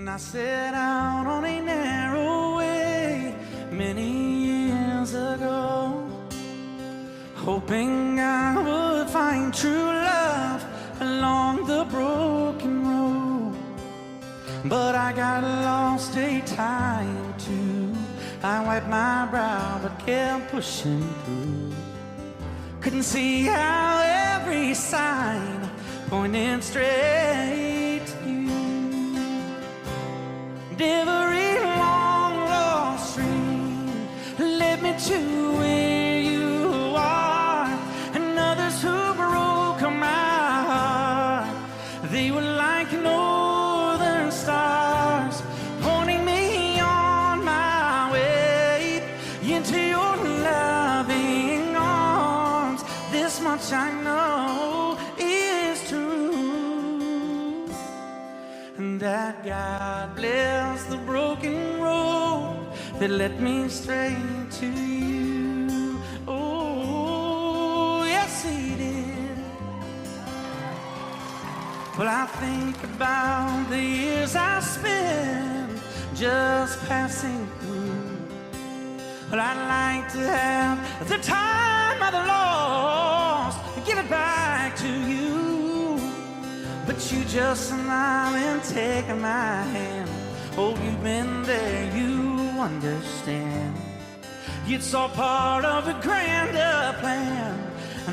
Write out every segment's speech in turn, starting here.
I set out on a narrow way many years ago, hoping I would find true love along the broken road. But I got lost a time too. I wiped my brow but kept pushing through. Couldn't see how every sign pointed straight to you. Every long lost stream led me to where you are, and others who broke my heart, they were like northern stars, pointing me on my way into your loving arms. This much I know is true, and that God bless the broken road that led me straight to you. Oh, yes, He did. Well, I think about the years I spent just passing through. Well, I'd like to have the time I've lost and give it back to you. But you just smile and take my hand. Oh, you've been there, you understand. It's all part of a grander plan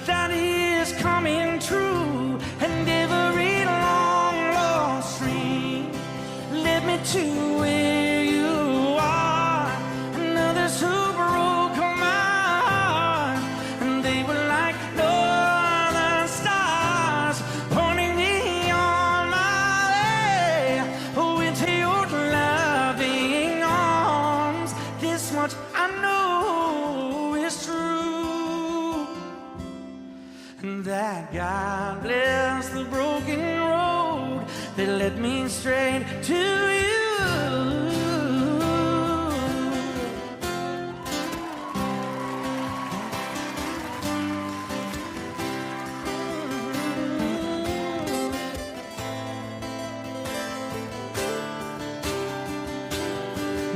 that is coming true. And every long lost stream led me to where you are, and others who broke my heart, and they were like northern stars, pointing me on my way, oh, into your loving arms. This much I know is true, and that God bless the broken road that led me straight to you.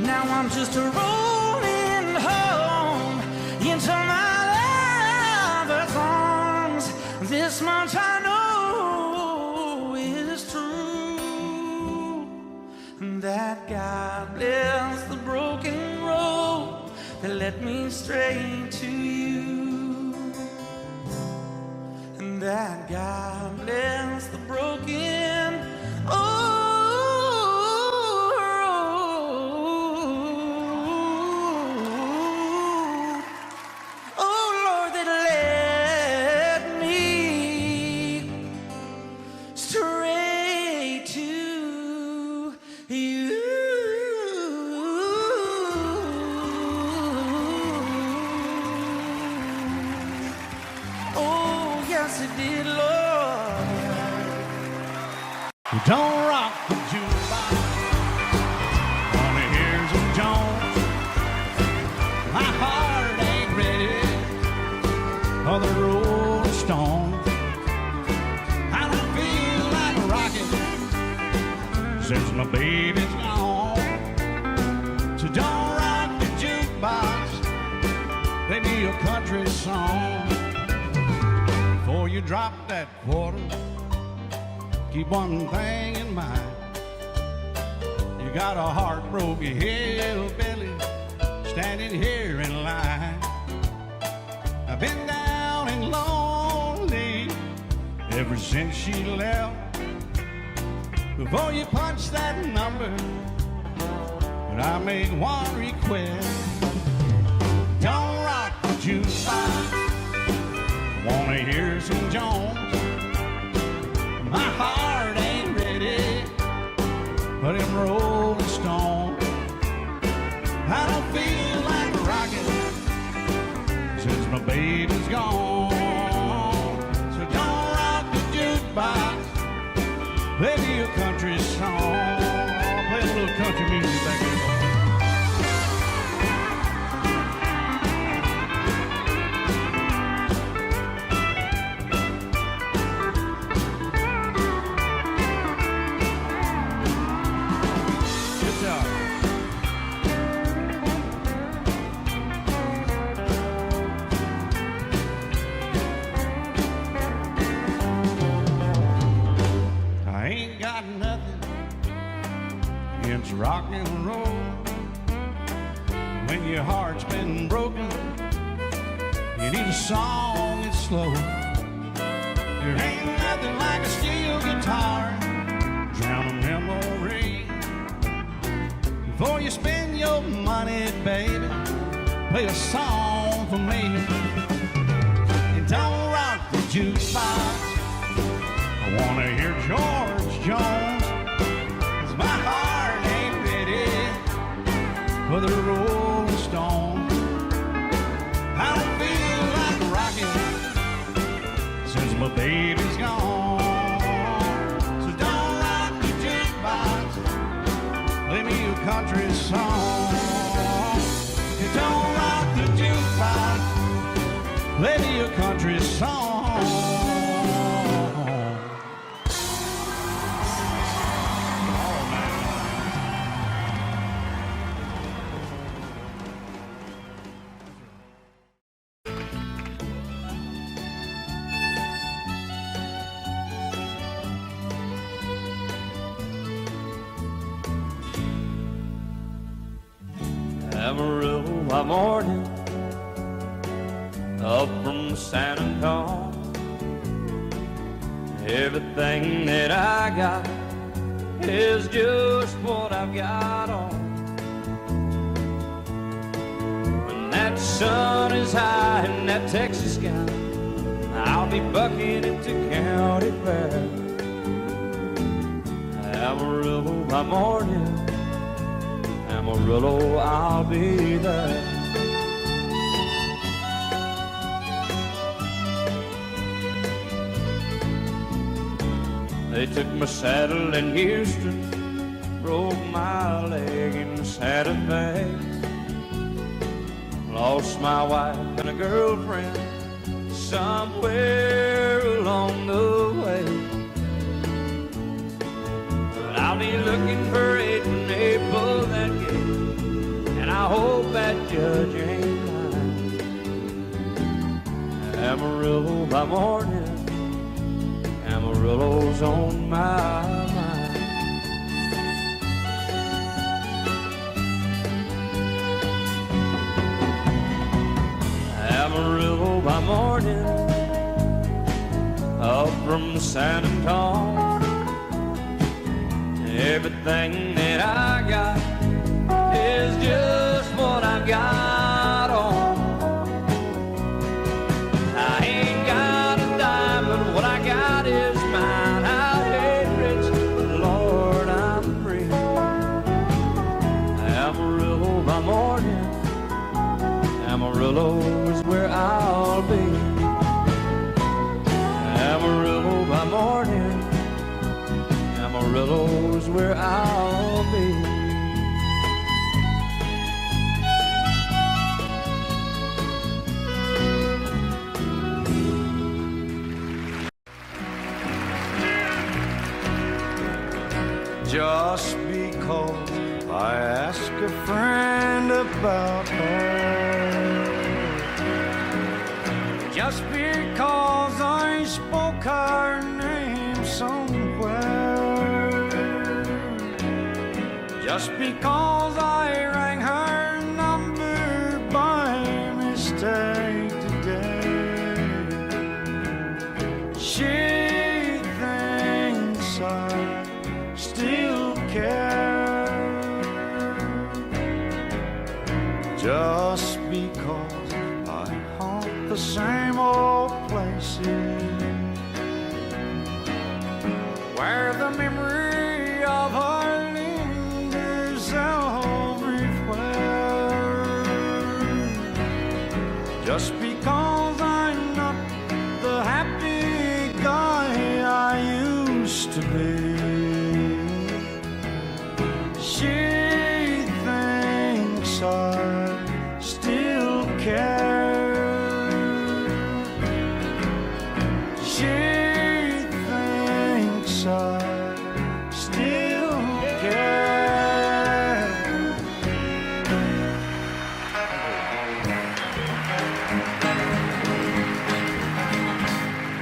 Now I'm just rolling home into my lover's arms. This much I know is true, and that God bless the broken road that led me straight to you, and that God bless the broken road. Don't rock the jukebox, wanna hear some Joan. My heart ain't ready for the Rolling Stone. I don't feel like rocking since my baby's gone. So don't rock the jukebox, play me a country song. Before you drop that quarter, keep one thing in mind. You got a heartbroken hillbilly standing here in line. I've been down and lonely ever since she left. Before you punch that number, but I make one request. Don't rock the jukebox, I wanna hear some Jones. My heart ain't ready for them Rolling Stones. I don't feel like rocking since my baby's gone. So don't rock the jukebox, play me a country song. I'll play a little country music back here. since rock and roll. When your heart's been broken, you need a song that's slow. There ain't nothing like a steel guitar, drown a memory. Before you spend your money, baby, play a song for me. And don't rock the jukebox. I wanna hear George Jones, 'cause my heart ain't ready for the Rolling Stone. I don't feel like rocking since my baby's gone. So don't rock the jukebox, play me a country song. You don't rock the jukebox, play me a country song. Amarillo by morning, up from San Antonio. Everything that I got is just what I've got on. When that sun is high in that Texas sky, I'll be bucking into county fair. Amarillo by morning, Amarillo, I'll be there. They took my saddle in Houston, broke my leg in Santa Fe. Lost my wife and a girlfriend somewhere along the way. But I'll be looking for it when they pull that gate, and I hope that judge ain't lying. Amarillo by morning, Amarillo's on my mind. Amarillo by morning, up from San Antonio. Everything that I got is just what I got on. I ain't got a dime, but what I got is mine. I ain't rich, but Lord, I'm free. Amarillo by morning, Amarillo is where I'll be. Amarillo by morning, Amarillo is where I'll be. Just because I ask a friend about her, just because I spoke her name somewhere, just because I rang her number by mistake today, she thinks I still care. Just because I haunt the same old places where the memory of her lingers everywhere. Just because I'm not the happy guy I used to be, she thinks I still care. She thinks I still care.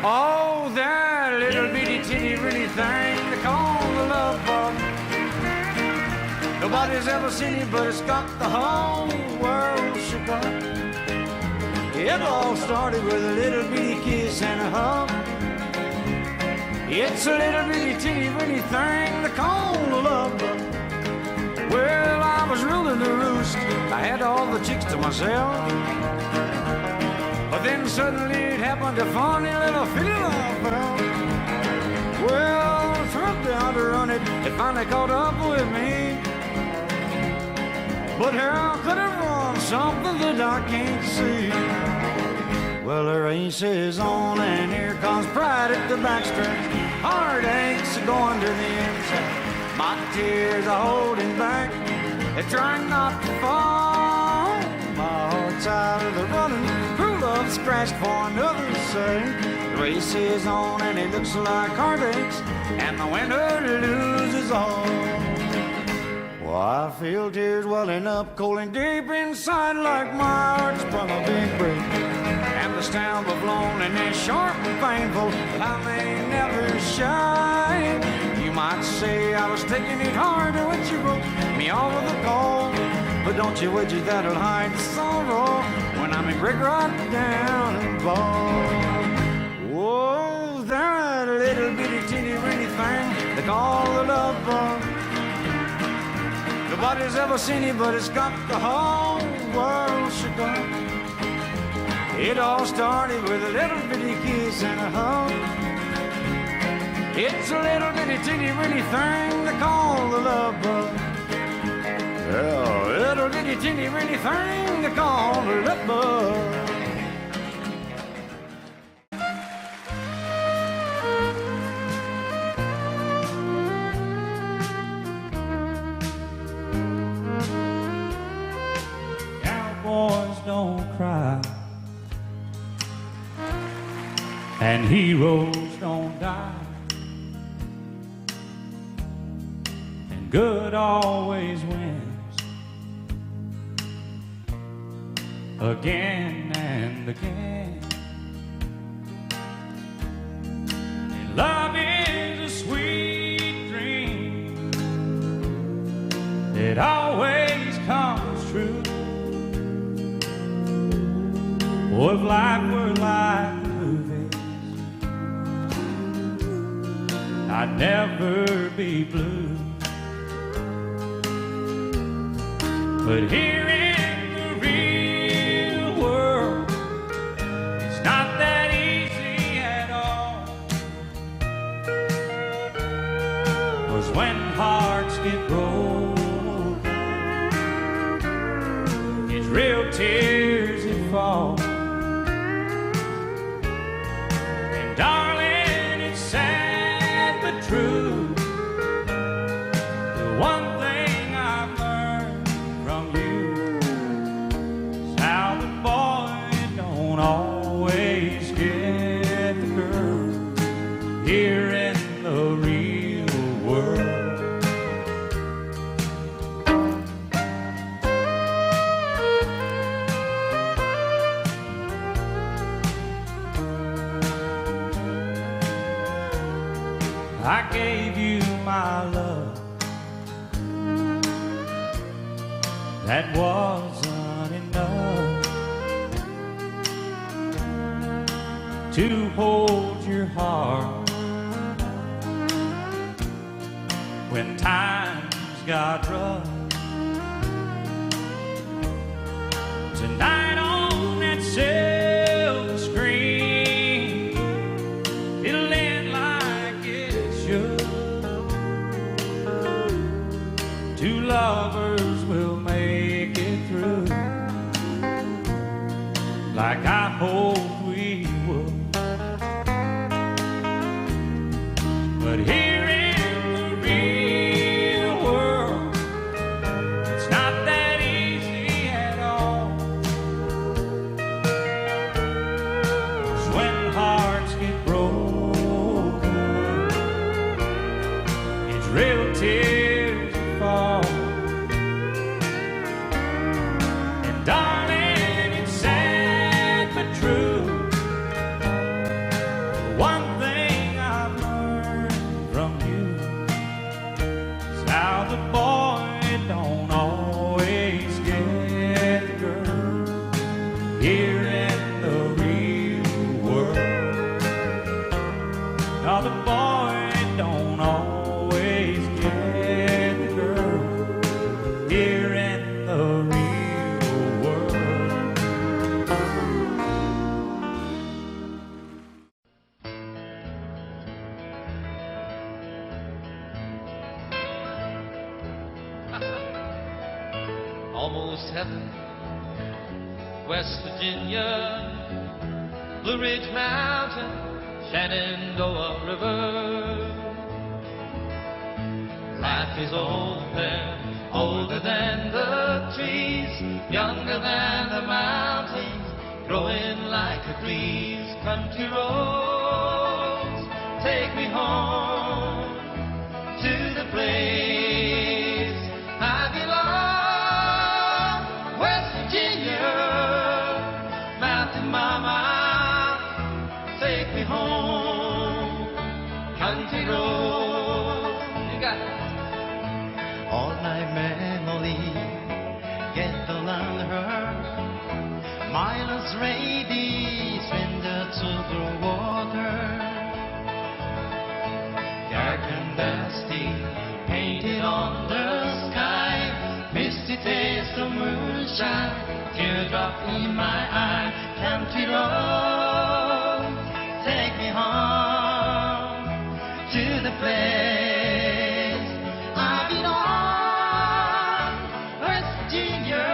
Oh, that little bitty titty bitty thing they call the love bug. Nobody's ever seen it, but it's got the whole world shook up. It all started with a little bitty kiss and a hug. It's a little bitty teeny bitty thing they call love. Well, I was ruling the roost. I had all the chicks to myself. But then suddenly it happened, a funny little feeling I felt. Well, I tried down to run it, it finally caught up with me. But how could it run something that I can't see? Well, the race is on and here comes pride at the backstretch. Heartaches are going to the inside. My tears are holding back. They're trying not to fall. My heart's out of the running. True love scratched for another's sake. The race is on and it looks like heartaches, and the winner loses all. Well, I feel tears welling up cold and deep inside, like my heart sprung a big break. And the stamp of loneliness sharp and painful, but I may never shine. You might say I was taking it harder when you broke me over the cold. But don't you wish that'll hide the sorrow when I'm in brick right down and bald. Whoa, that little bitty teeny weeny thing they call the love bug. Nobody's ever seen it, but it's got the whole world shook up. It all started with a little bitty kiss and a hug. It's a little bitty teeny weeny thing they call the love bug. Yeah, a little bitty teeny weeny thing they call the love bug. Cowboys don't cry, and heroes don't die, and good always wins again and again. And love is a sweet dream that always comes true. Oh, if life were like movies, I'd never be blue. But here in the real world, it's not that easy at all. 'Cause when hearts get broken, it's real tears that fall. And darling, it's sad but true. The one thing I've learned from you is how the boy don't always get the girl here in the real world. I gave you my love, that wasn't enough to hold your heart when times got rough. Tonight on that silver screen, it'll end like it should. Two lovers will make it through, like I hoped we would. But here in the real world, it's not that easy at all. 'Cause when hearts get broken, it's real tears that fall. And darling, it's sad but true. The one thing I've learned from you is how the boy don't almost heaven. West Virginia, Blue Ridge Mountain, Shenandoah River. Life is old there, older than the trees, younger than the mountains, growing like a breeze. Country roads, take me home to the place I belong. West Virginia, Mountain Mama, take me home. Country roads, you got it. All my memories get around her. Mindless ladies window to the water. Dark and dusty, painted on the sky. Misty taste of moonshine, teardrop in my eye. Country road, take me home to the place I belong. West Virginia,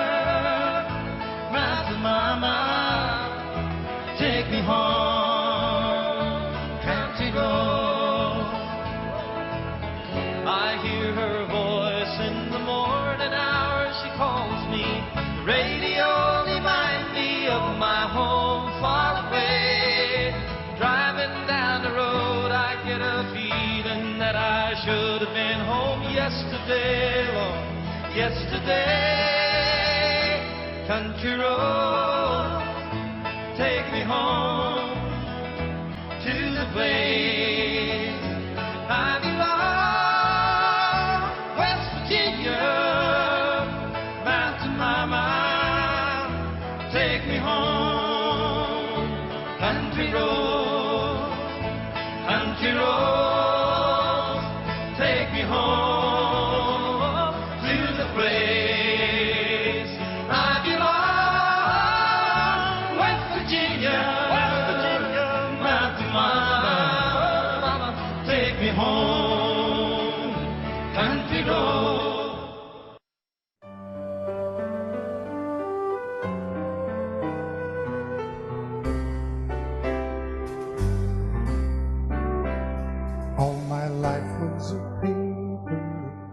Mountain Mama, take me home, country road. I hear her voice in the morning hours. She calls me. The radio reminds me of my home far away. Driving down the road, I get a feeling that I should have been home yesterday, Lord, yesterday. Country road, take me home to the place I belong. West Virginia, Mountain Mama, take me home. Country road, take me home to the place I belong. West Virginia, Mountain Mama, take me home. Country road. All my life was a paper,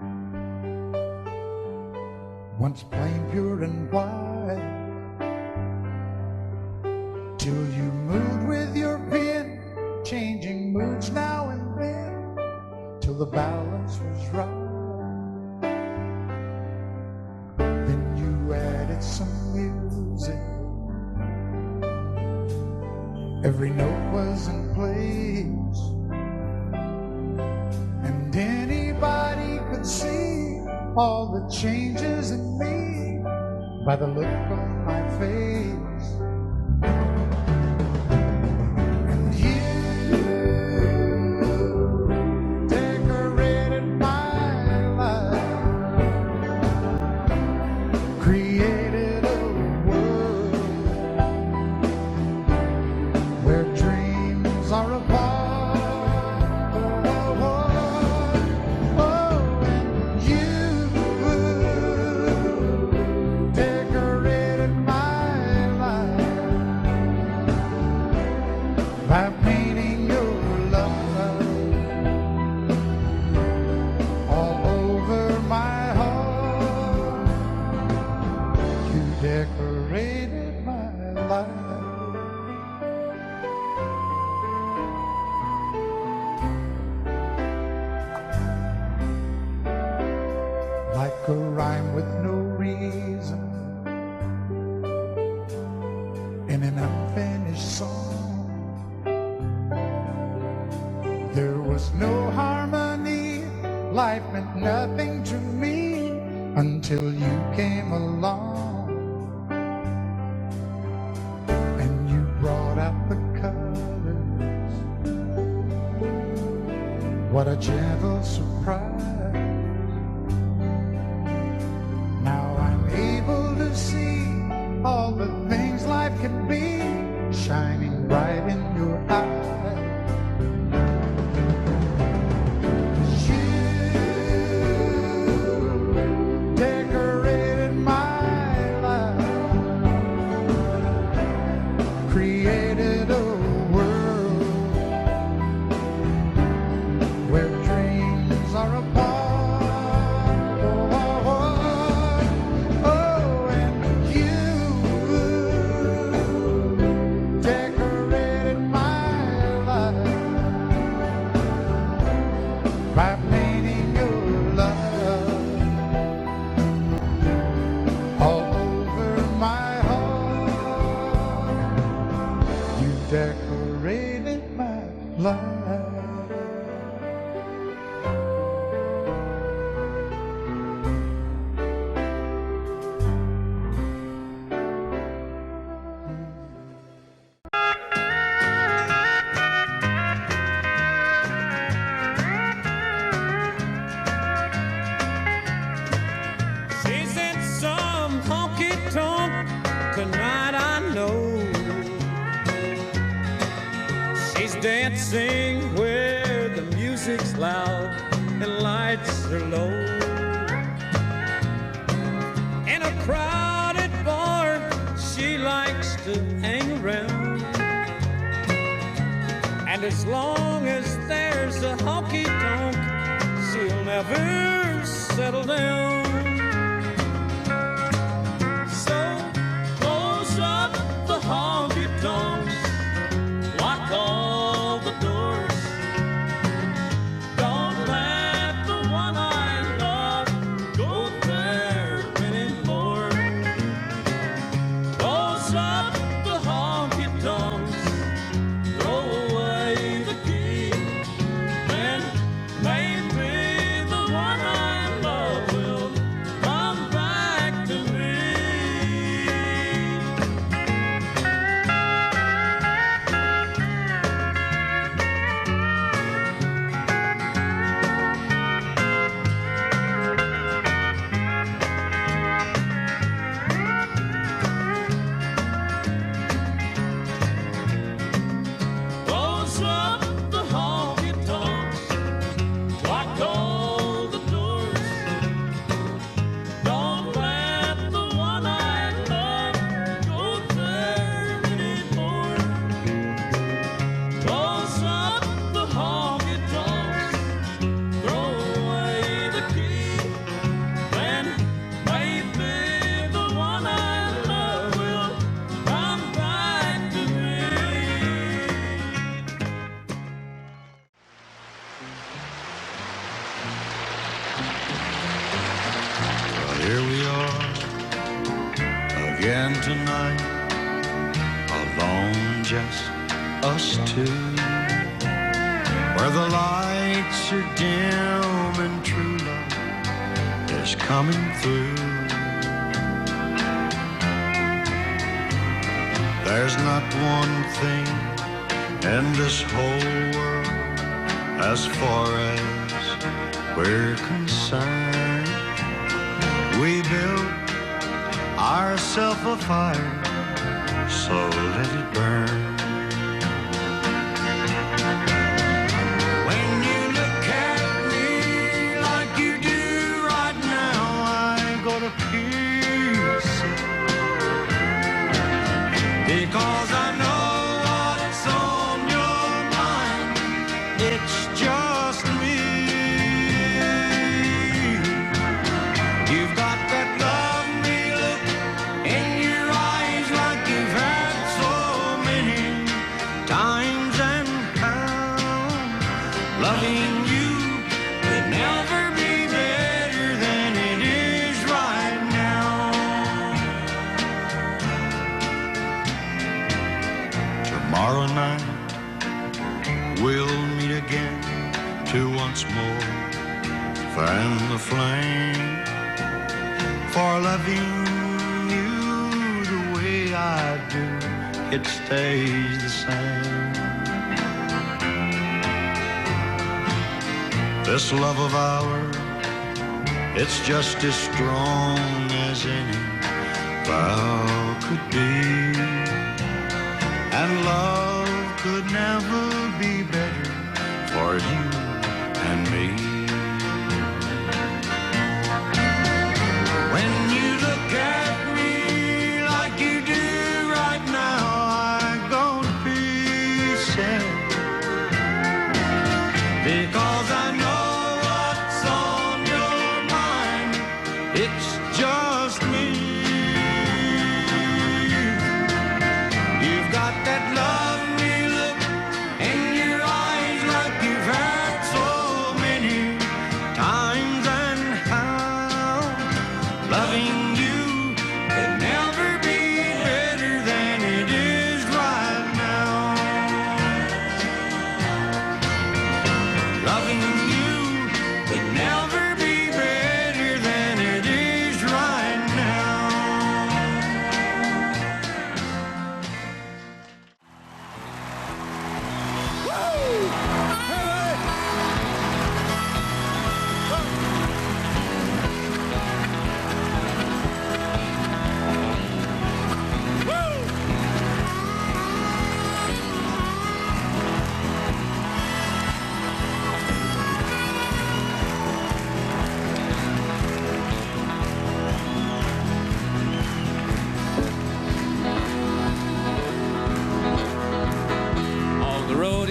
once plain, pure and white, till you moved with your pen, changing moods now and then, till the balance was right. Then you added some music, every note was in place, and anybody could see all the changes in me by the look on my face. And you decorated my life, created a world where dreams are apart. By painting your love all over my heart, you decorated my life. Like a rhyme with no reason in an unfinished song. There was no harmony, life meant nothing to me until you came along. And you brought out the colors, what a gentle surprise. Now I'm able to see all the things life can be, shining bright in your eyes. Decorated my sing where the music's loud and lights are low. In a crowded bar, she likes to hang around. And as long as there's a honky tonk, she'll never settle down. So close up the honky tonks, lock all the doors. Don't let the one I love go there anymore. Close up the honky tonks, throw away the key, then maybe the one I love will come back to me. Close up the honky tonks, lock all the doors. Don't let the one I love go there anymore. Close up the honky tonks, throw away the key, then maybe the one I love will come back to me. Well, here we are again tonight, alone, just us two, where the lights are dim and true love is coming through. There's not one thing in this whole world, as far as we're concerned. We built ourselves a fire, so let it burn. When you look at me like you do right now, I go to pieces, because I know what's on your mind. It's just me. You've got that love me look in your eyes, like you've had so many times, and how loving you could never be better than it is right now. Tomorrow night we'll meet again to once more fan the flame for loving you the way I do. It stays the same. This love of ours, it's just as strong as any vow could be, and love could never be better for you and me. When you look at me like you do right now, I go to pieces, because I know what's on your mind. It's just me. You've got that love me look in your eyes, like you've had so many times, and how loving you could never be better than it is right now. Loving you could never be better than it is right now.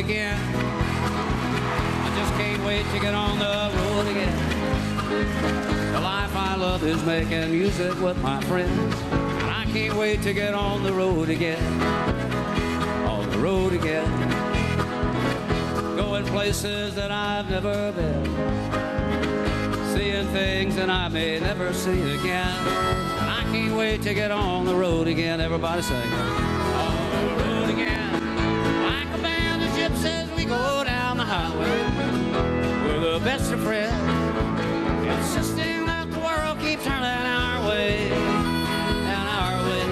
again. I just can't wait to get on the road again. The life I love is making music with my friends. And I can't wait to get on the road again. On the road again. Going places that I've never been. Seeing things that I may never see again. And I can't wait to get on the road again. Everybody sing it. On the road again. Like a band of gypsies, we go down the highway. We're the best of friends. Insisting that the world keeps turning our way. And our way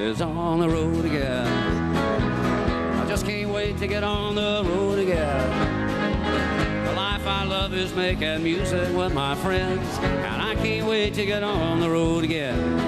is on the road again. I just can't wait to get on the road again. The life I love is making music with my friends, and I can't wait to get on the road again.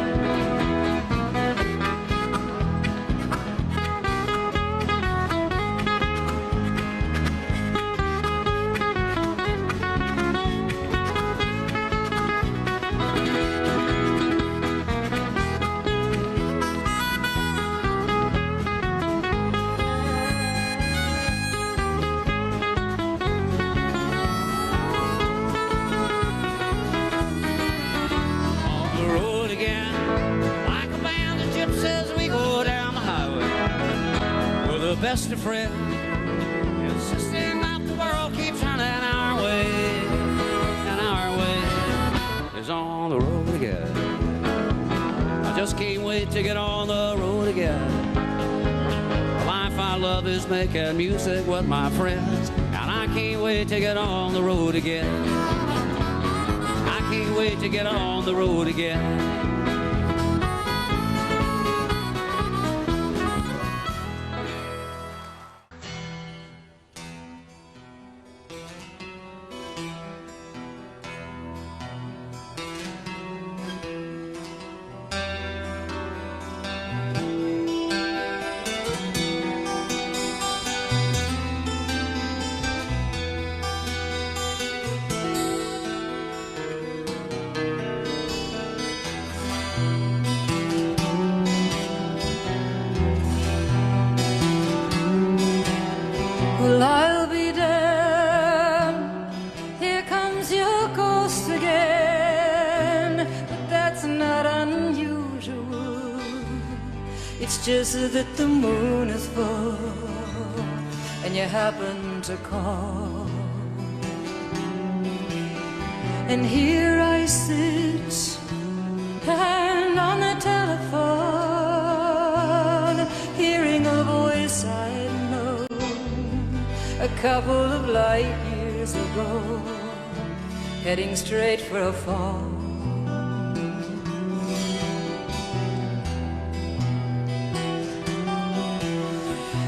Best of friends, insisting that the world keeps turning our way, and our way is on the road again. I just can't wait to get on the road again. The life I love is making music with my friends, and I can't wait to get on the road again. I can't wait to get on the road again. Just that the moon is full and you happen to call, and here I sit and on the telephone hearing a voice I know a couple of light years ago, heading straight for a fall.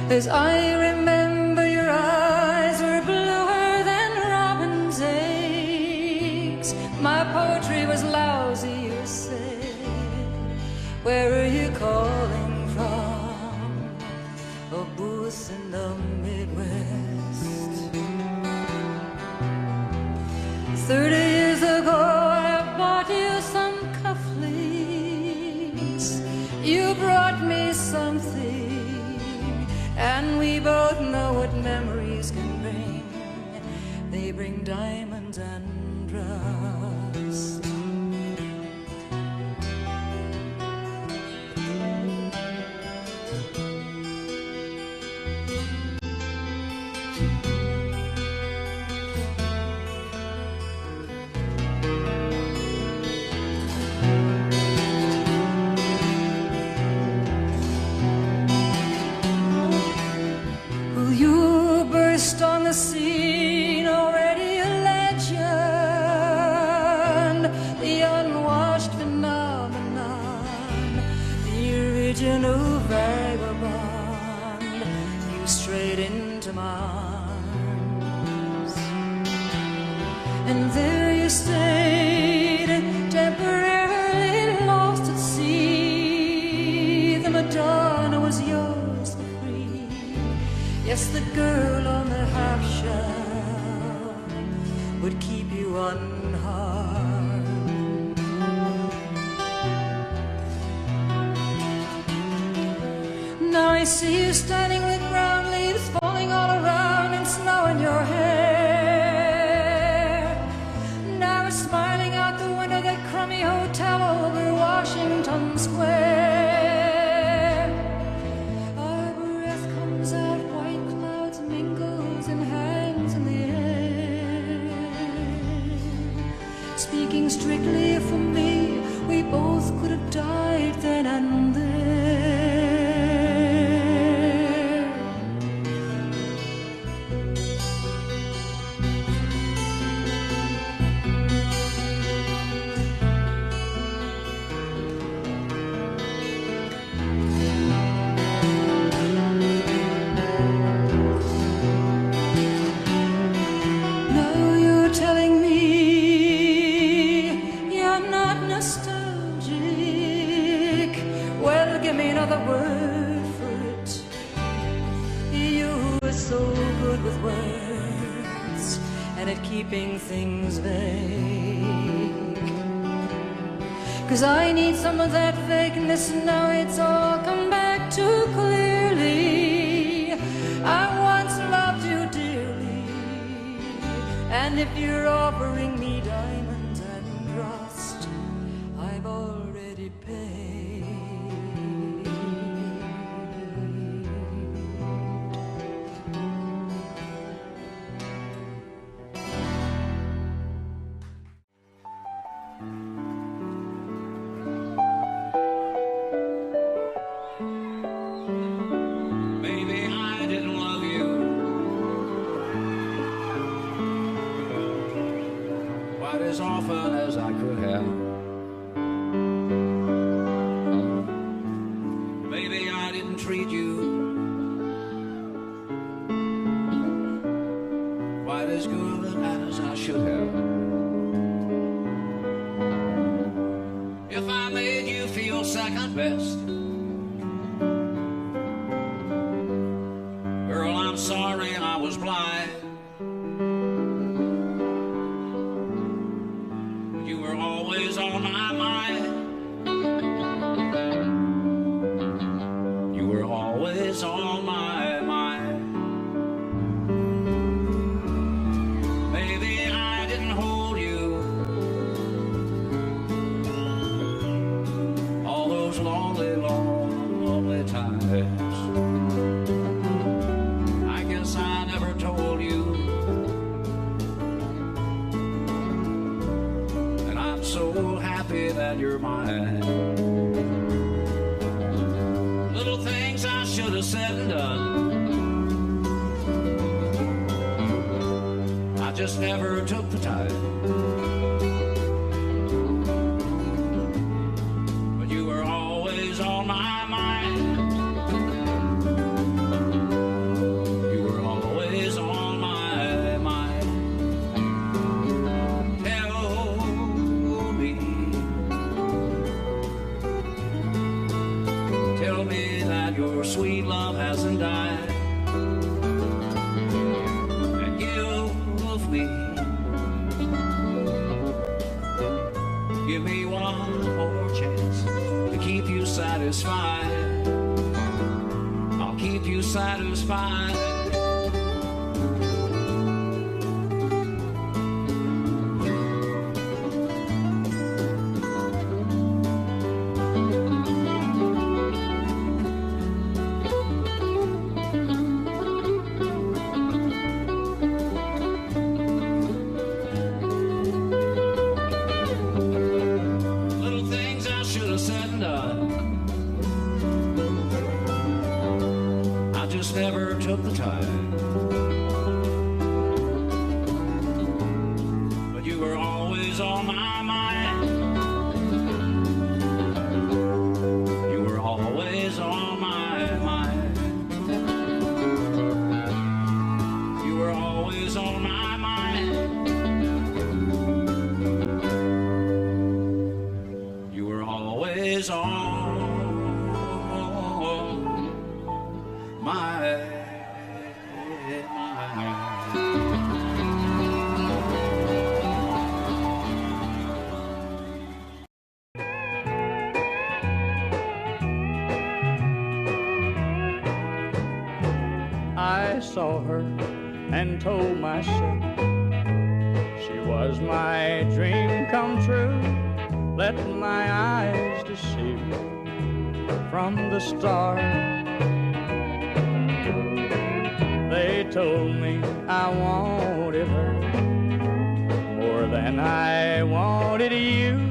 As I remember, your eyes were bluer than robin's eggs. My poetry was lousy, you said. Where are you calling from? A booth in the Midwest. 30 years ago, I bought you some cufflinks. You brought me something, and we both know what memories can bring. They bring diamonds and rust. On the scene, already a legend, the unwashed phenomenon, the original vagabond, you strayed into my arms, and there you stayed, temporarily lost at sea. The Madonna was yours for free. Yes, the girl on the half shell would keep you unharmed. Now I see you standing with brown leaves falling all around and snow in your hair. Now we're smiling out the window of that crummy hotel over Washington Square. Our breath comes out, white clouds mingles and hangs in the air. Speaking strictly for me, we both could have died then and there. Keeping things vague, 'cause I need some of that vagueness. Now it's all come back too clearly. I once loved you dearly, and if you're offering me diamonds and rust, I've already paid. As often as I could have. Maybe I didn't treat you quite as good as I should have. If I made you feel second best, girl, I'm sorry I was blind. Always on my mind. You were always on my mind. Maybe I didn't hold you all those lonely, lonely times. I guess I never told you. So happy that you're mine. Little things I should have said and done, I just never took the time. But you were always on my mind. You were always on my mind. Tell me that your sweet love hasn't died, and give me one more chance to keep you satisfied. I'll keep you satisfied. Never took the time, but you were always on my mind. You were always on my mind. You were always on my mind. You were always on I saw her and told myself she was my dream come true. Let my eyes deceive me from the start. They told me I wanted her more than I wanted you.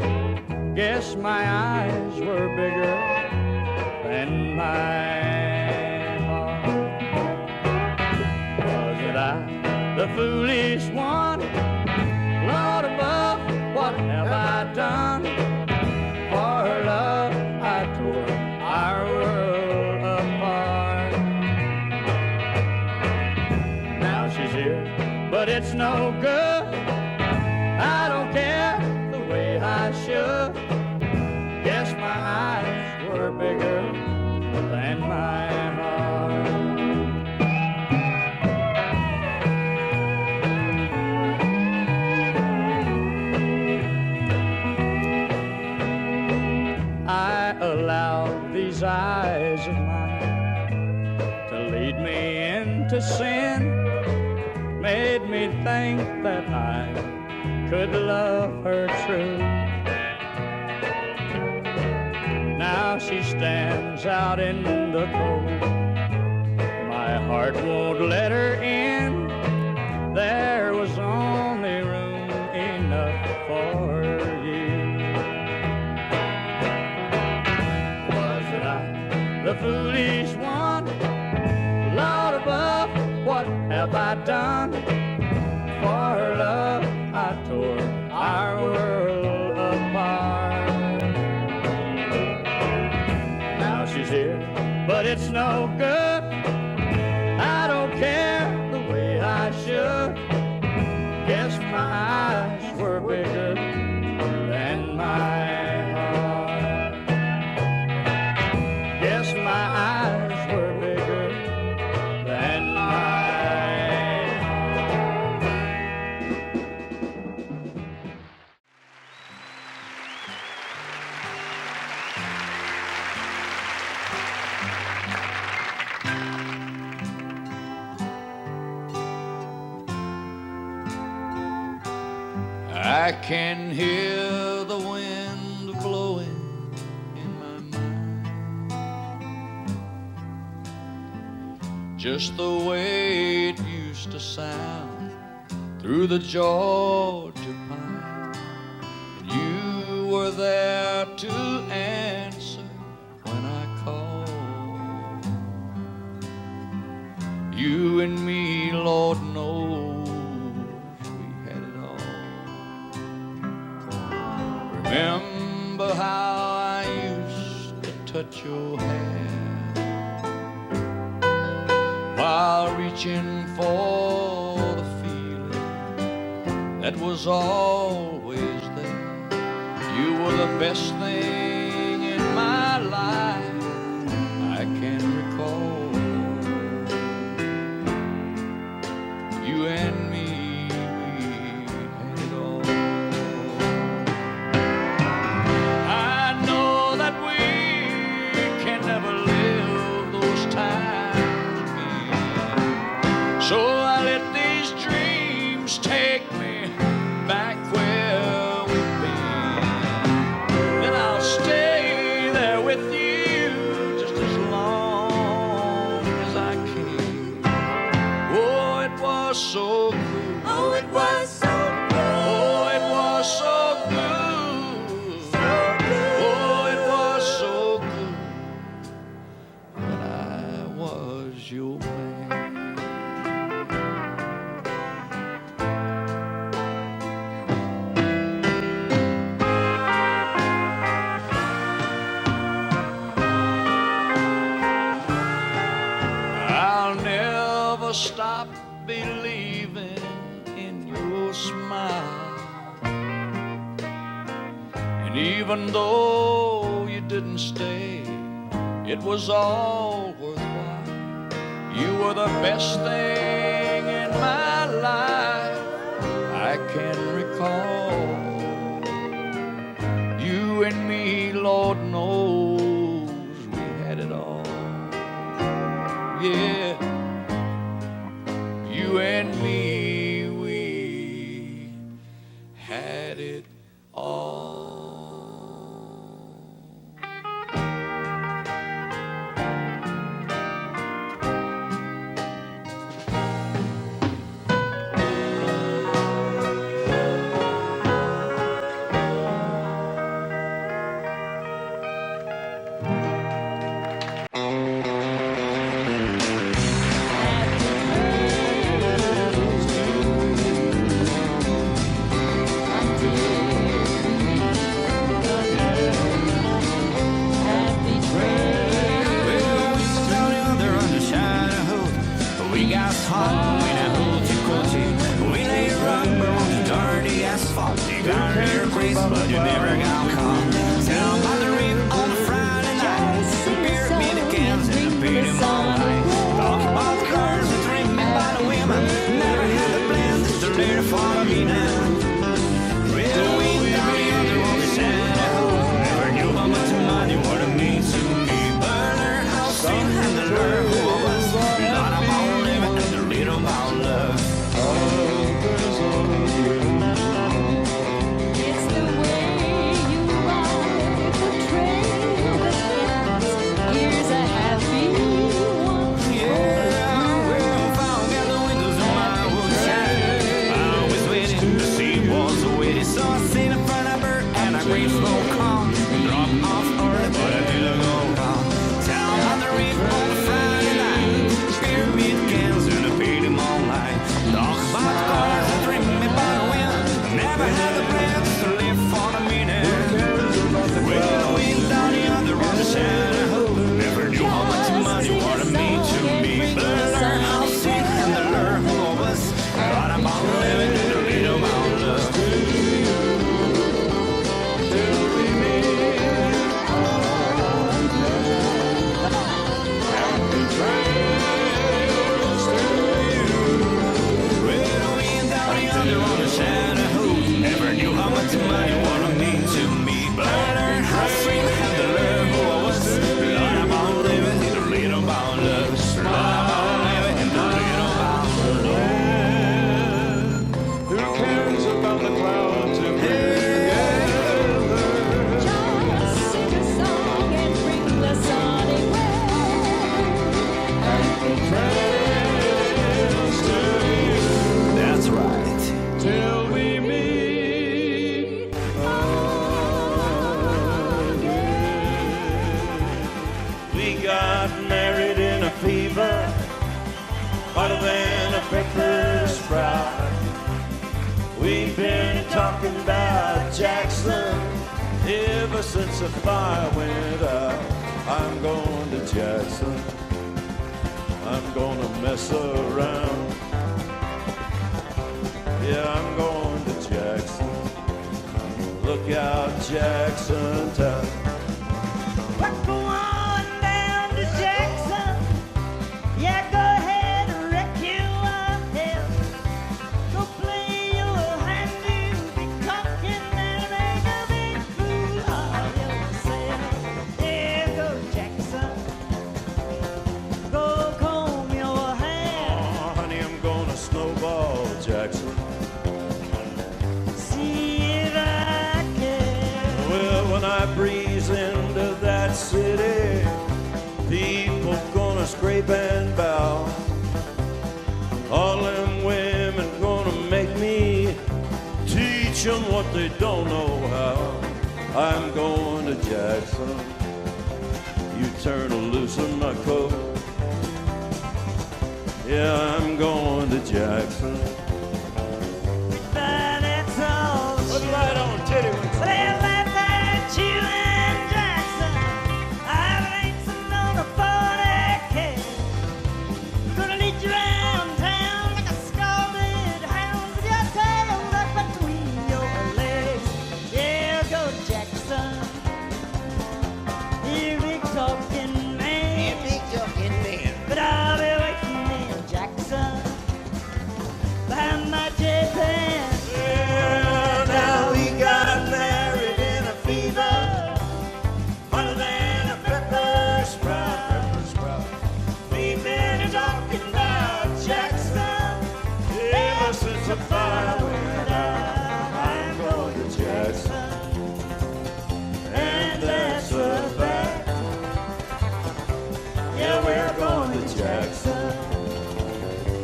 Guess my eyes were bigger than my heart. Was it I, the foolish one? Lord above, what have I done? For her love I tore our world apart. Now she's here, but it's no good. I don't care the way I should. Guess my eyes were bigger than my heart. I allowed these eyes of mine to lead me into sin, made me think that I could love her true. Now she stands out in the cold. My heart won't let her in. There was only room enough for you. Was it I, the foolish one? Lord above, what have I done? For her love I tore our world apart. Now she's here, but it's no good. I don't care the way I should. Guess my eyes were bigger than my heart. Guess my eyes were bigger than my heart. I can hear the wind blowing in my mind, just the way it used to sound through the Georgia pine. And you were there to answer when I called. You and me, Lord knows, remember how I used to touch your hair while reaching for the feeling that was always there. You were the best thing in my life I can recall. You and me, so I let these dreams take me back where we've been. Then I'll stay there with you just as long as I can. Oh, it was so good. Oh, it was so good. Oh, it was so good. So good. Oh, it was so good when I was your man. Stop believing in your smile. And even though you didn't stay, it was all worthwhile. You were the best thing in my life I can recall. You and me, Lord knows, we had it all. Yeah. Chattahoochee. Never knew how much money what it mean to me. But I learned how to sing and I learned who I was. Thought about living in a little about love. Till we meet happy trails to you. Well, we ain't down yonder on the Chattahoochee. Never knew how much money what it mean to me. But I learned how to sing and I learned who I was. Thought about living in a little about love. Thought about living in a little about love. Who cares about the clouds if we're together? Just sing a song and bring the sun away. Happy trails to you. That's right. Till we meet We got married in a fever, hotter than a pepper sprout. We've been talking about Jackson ever since the fire went out. I'm going to Jackson. I'm gonna mess around. Yeah, I'm going to Jackson. Look out, Jackson town. Go on down to Jackson. Yeah, go ahead and wreck yourself. Go play your hand, you'll be talking and make a big fool of yourself. Yeah, go Jackson. Go comb your hair. Oh, honey, I'm gonna snowball Jackson. See if I can. Well, when I breeze into that city, people gonna scrape and bow. All them women gonna make me teach them what they don't know how. I'm going to Jackson. You turn loose in my coat. Yeah, I'm going to Jackson. But that's all. Put the light on, Teddy. But if that's you and Jackson, I'm racing on a 40K. Gonna lead you around town like a scalded hound with your tail up between your legs. Yeah, go Jackson. You big talking man. But I'll be waiting in Jackson behind my J-Pan. Yeah, now we got married in a fever, hotter than a pepper sprout. We've been talking about Jackson ever since the fire went out. I'm going to Jackson, and that's a fact. Yeah, we're going to Jackson.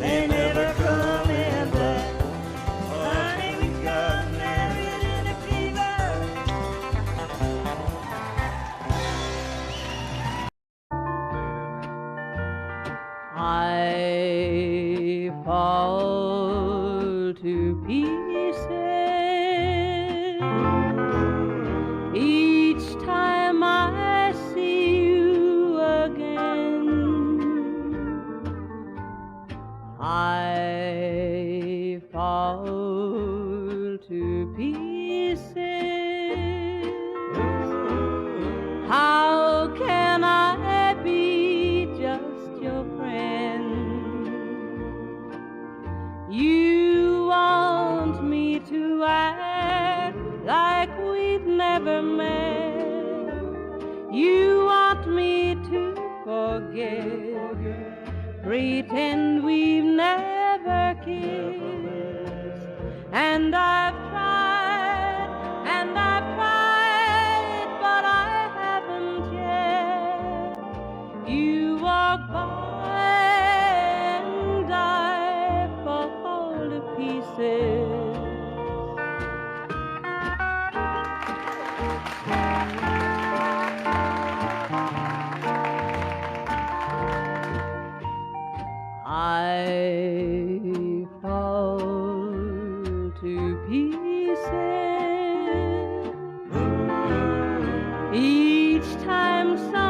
They never coming back. Honey, we got married in a fever. I fall to pieces each time I see you again. I fall to pieces. How can I be just your friend? You want me to act like we've never met. You want me to forget, pretend we've never kissed. And I've tried, but I haven't yet. You walk by and I fall to pieces. I fall to pieces each time some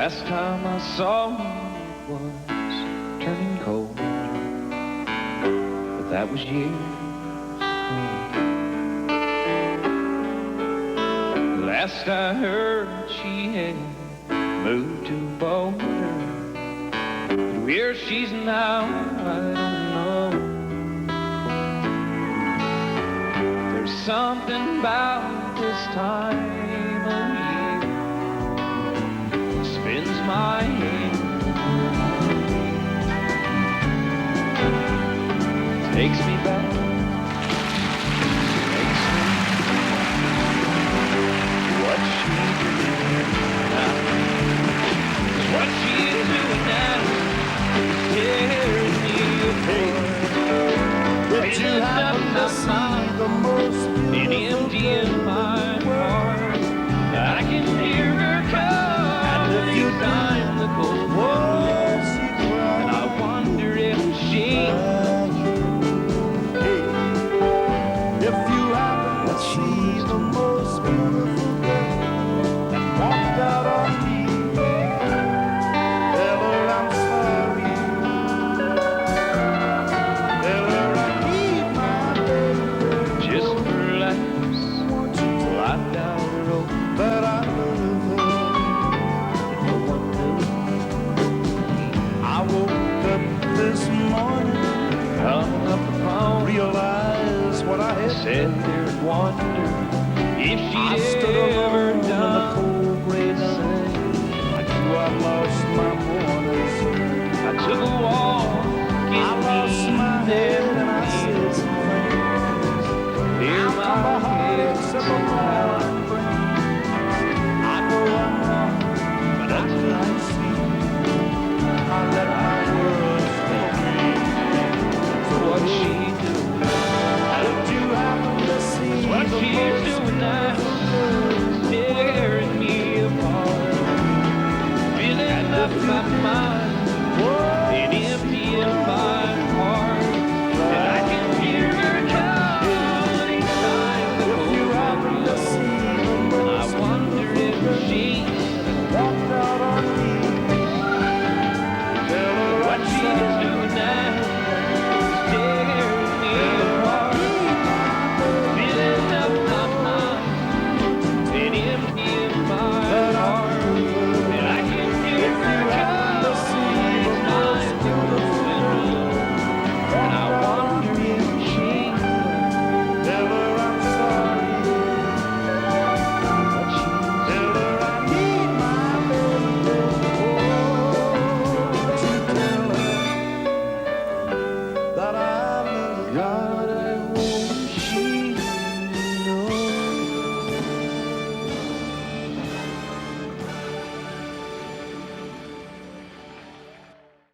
Last time I saw him it was turning cold, but that was years ago. Last I heard she had moved to Boulder. Where she's now, I don't know. There's something about this time of year that spins my head, takes me back, makes me what she's doing now. What she's doing now tears me apart. Did you happen to see the most empty in my heart? I can hear her coming down the cold walls, and I wonder if she, if you happen to see the most beautiful girl that walked out on me, tell her I'm sorry. Tell her I need my baby. just perhaps, life down the road, That I love her. no one knows. I woke up this morning, Hung up the phone, realized what I had said there and wondered if I she'd stood ever alone in the done cold gray the sun. same. I knew I lost my morning sun. I took a walk I lost my head and I said some things. Hear I'm my a heart head except for my brains. I know I'm wrong, but until I see, I let my words fall. So what she doing? Did you happen to see What the she's most doing now is tearing me apart. Filling up my mind and empty in my heart. And I can hear her coming each time the If you happen to cold see the and I most wonder if she, walked out on me, tell her what I'm she's sorry. doing now is tearing me apart. Filling up my mind and empty in my heart. And I can hear her coming each time the cold and I wonder if she, Tell her I'm sorry. what she's Tell her I need my baby. Oh, to tell her that I love her. God, I hope she knows.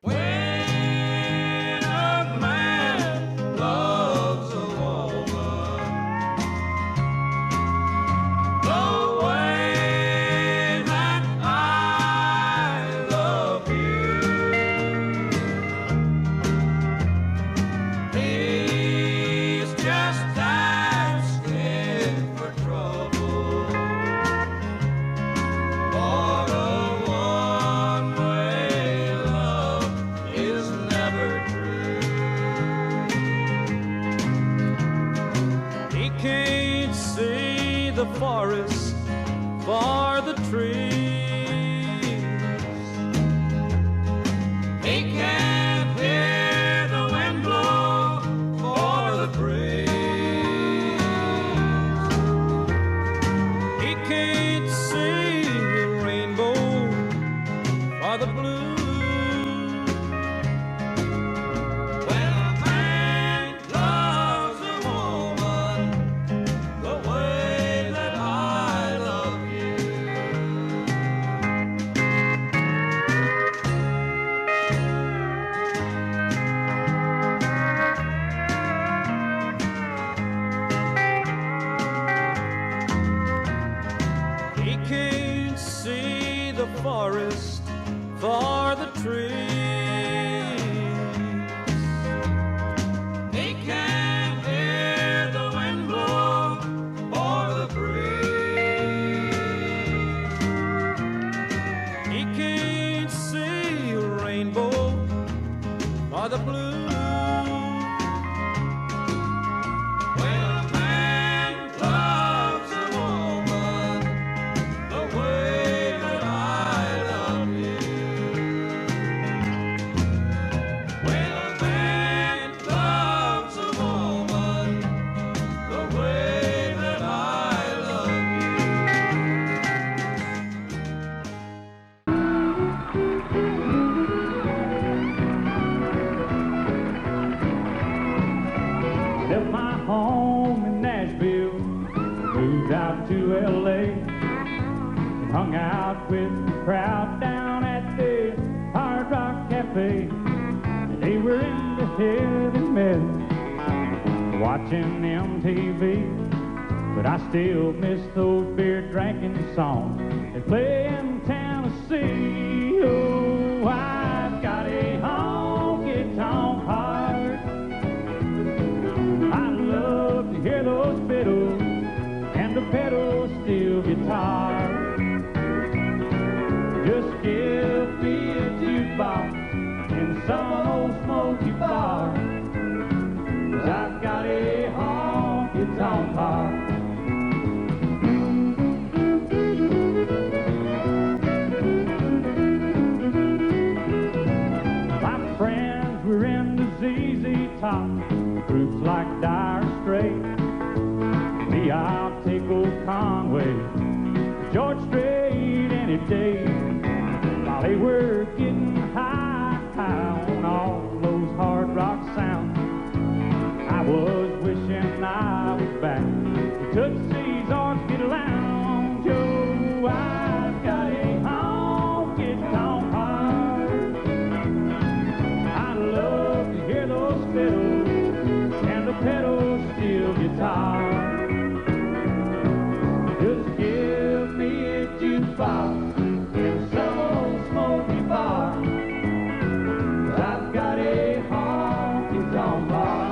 When a man loves a woman, the way that I love you, he's just asking for trouble. But a one-way love is never true. He can't see the forest for the trees. He can't hear the wind blow for the breeze. He can't see the rainbow for the blue. When a man loves a woman the way that I love you, he can't see the forest for the trees. He can't hear the wind blow or the breeze. He can't to L.A. and hung out with the crowd down at the Hard Rock Cafe. And they were into heavy metal, watching MTV. But I still miss those beer drinking songs they play in Tennessee. Oh, I've got a honky tonk heart. I love to hear those fiddles and the pedal steel guitar. Just give me a jukebox in some old smoky bar, 'cause I've got a honky tonk heart. Top groups like Dire Strait. Me, I'll take old Conway, George Strait any day. While they were getting high on all those hard rock sounds, I was wishing I was back to Tootsie's Orchid Lounge. Oh, I've got a honky tonk heart. I love to hear those fiddles and the pedal steel guitar. Just give me a jukebox in some old smoky bar, 'cause I've got a honky tonk heart.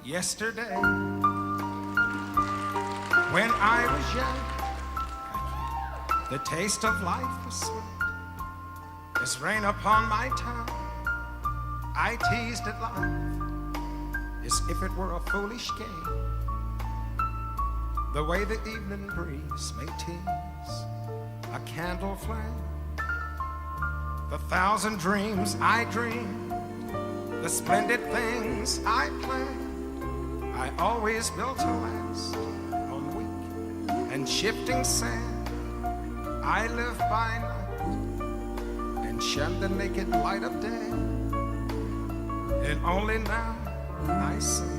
Yesterday, when I was young, the taste of life was sweet as rain upon my tongue. I teased at life as if it were a foolish game, the way the evening breeze may tease a candle flame. The thousand dreams I dreamed, the splendid things I planned, I always built to last on weak and shifting sand. I live by night and shun the naked light of day, and only now I see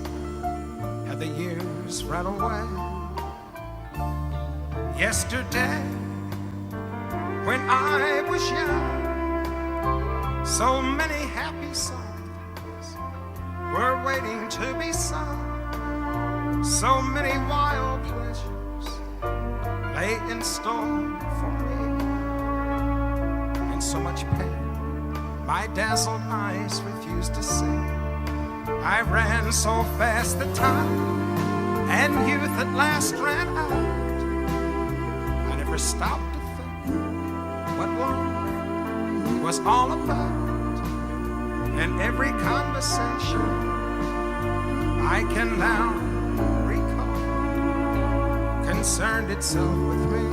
how the years run away. Yesterday, when I was young, so many happy songs were waiting to be sung. So many wild pleasures lay in store for me, and so much pain my dazzled eyes refused to see. I ran so fast that time and youth at last ran out. I never stopped to think what life was all about, and every conversation I can now concerned itself with me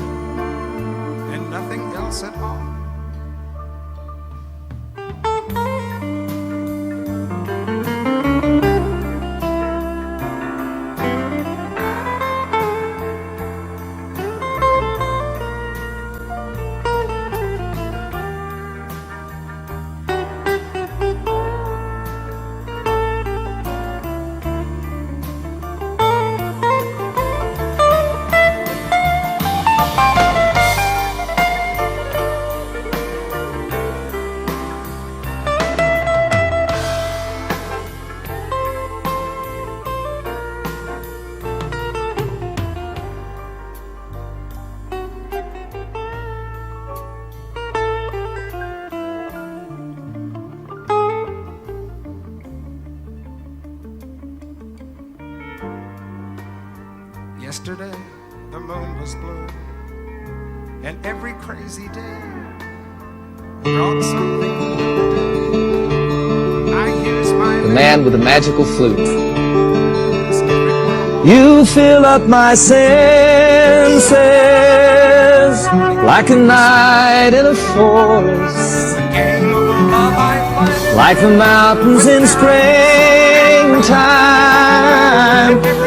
and nothing else at all. Yesterday the moon was blue, and every crazy day brought something new. I use my The man with the magical flute. You fill up my senses like a night in a forest, like the mountains in springtime,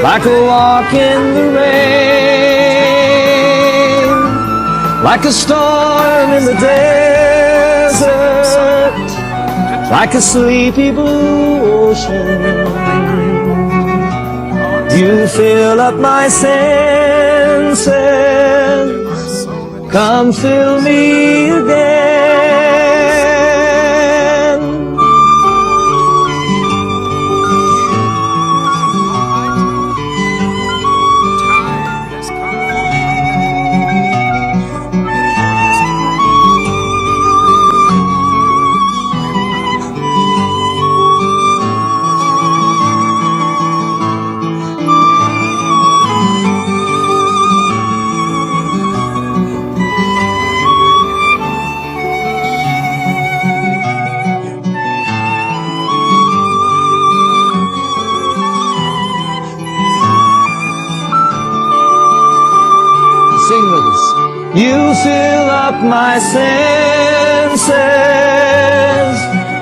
like a walk in the rain, like a storm in the desert, like a sleepy blue ocean. You fill up my senses, come fill me again. Sing with us. You fill up my senses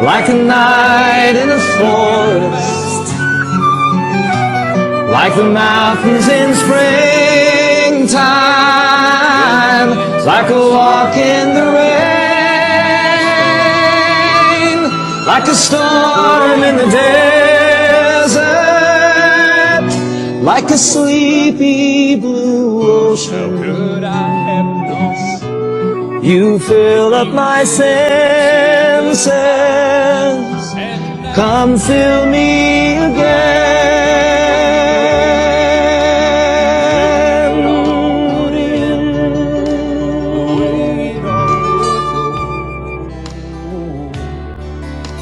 like a night in a forest, like the mountains in springtime, like a walk in the rain, like a storm in the desert, like a sleepy blue ocean. How could I have known? You fill up my senses, come fill me again.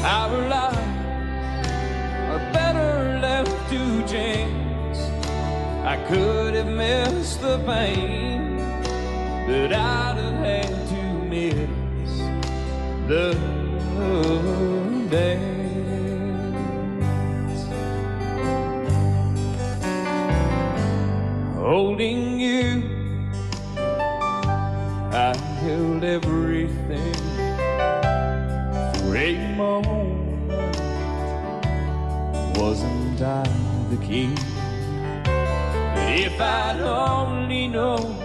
Our lives are better left to chance. I could have missed the pain, but I'd have had to miss the dance. Holding you, I held everything for a moment. Wasn't I the king? If I'd only known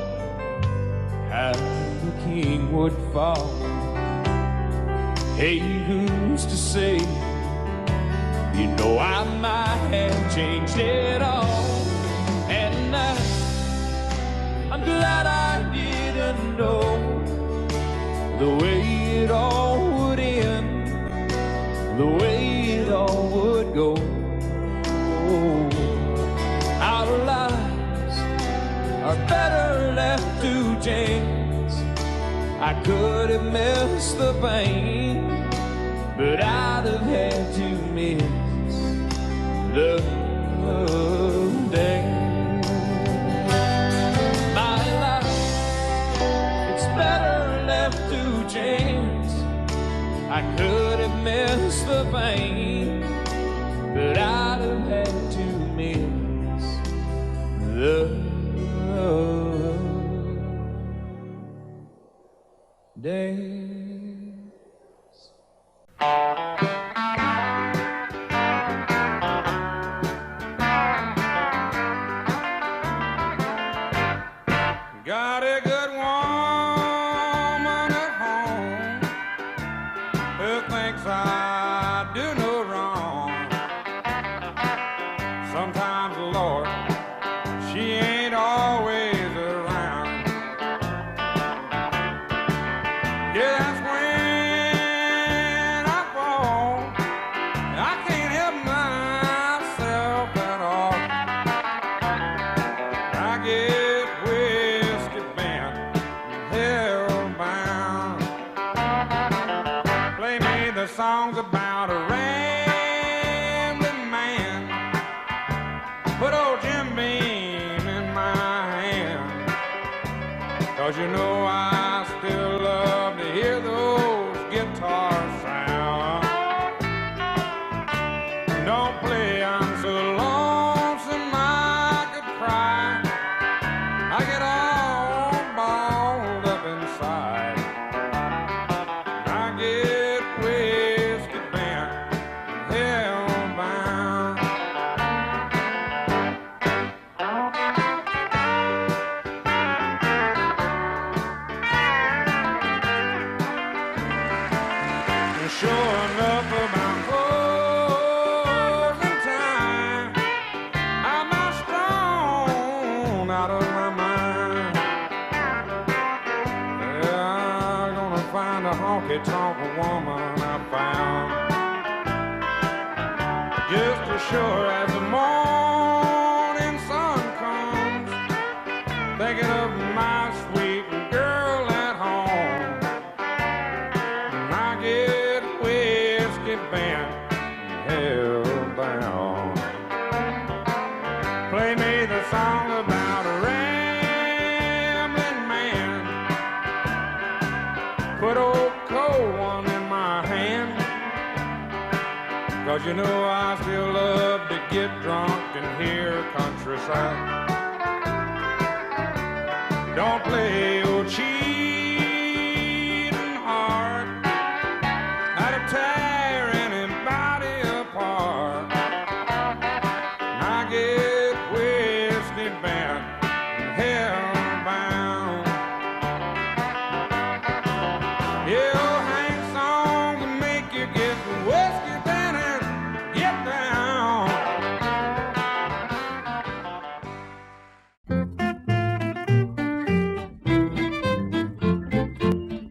how the king would fall. Hey, who's to say? You know I might have changed it all. And I'm glad I didn't know the way it all would end, the way it all would go. Our lives are better left to chance. I could have missed the pain, but I'd have had to miss the dance. My life, it's better left to chance. I could have missed the pain, but I'd have had to miss the days. 'cause you know I still love to hear those guitar sounds. Don't play, I'm so lonesome I could cry. I get all balled up inside. I get whiskey bent, hellbound. And sure enough about closing time, I'm not strong out of my mind. Yeah, I'm gonna find a honky tonk woman I found. Just as sure as the morning sun comes, thinking of my sweet girl at home. And I get whiskey bent, hellbound. Play me the song about a rambling man. Put old cold one in my hand. 'Cause you know I still love to get drunk and hear countryside. Don't play old cheating heart that'll tear anybody apart. I get whiskey bent and hellbound. Yeah, old Hank song can make you get whiskey bent and get down.